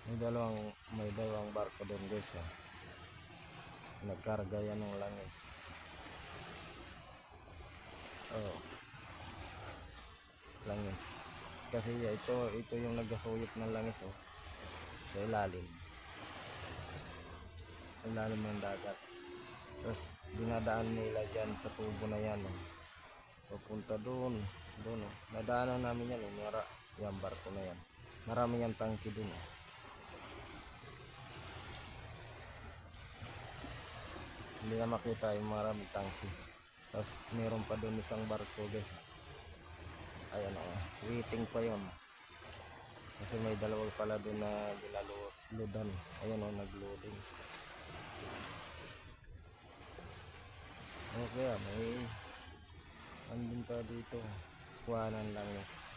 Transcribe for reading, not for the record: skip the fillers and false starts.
May dalawang barko doon guys, oh. Nagkarga yan ng langis. Oh, langis. Kasi ito yung naggasuyot ng langis, oh. Sa ilalim ng dagat. Tapos dinadaan nila dyan sa tubo na yan, oh. Papunta doon, oh. Nadaanan namin yan, oh. Yung barko na yan. Marami yung tangki doon, oh. Hindi na makita yung maraming tangki. Tapos meron pa doon isang barko guys. Ayan, oh. Waiting pa yun. Kasi may dalawa pala doon na ginaloadan. Ayan, oh, nagloading. Okay, may andun pa dito. Kuhanan langis.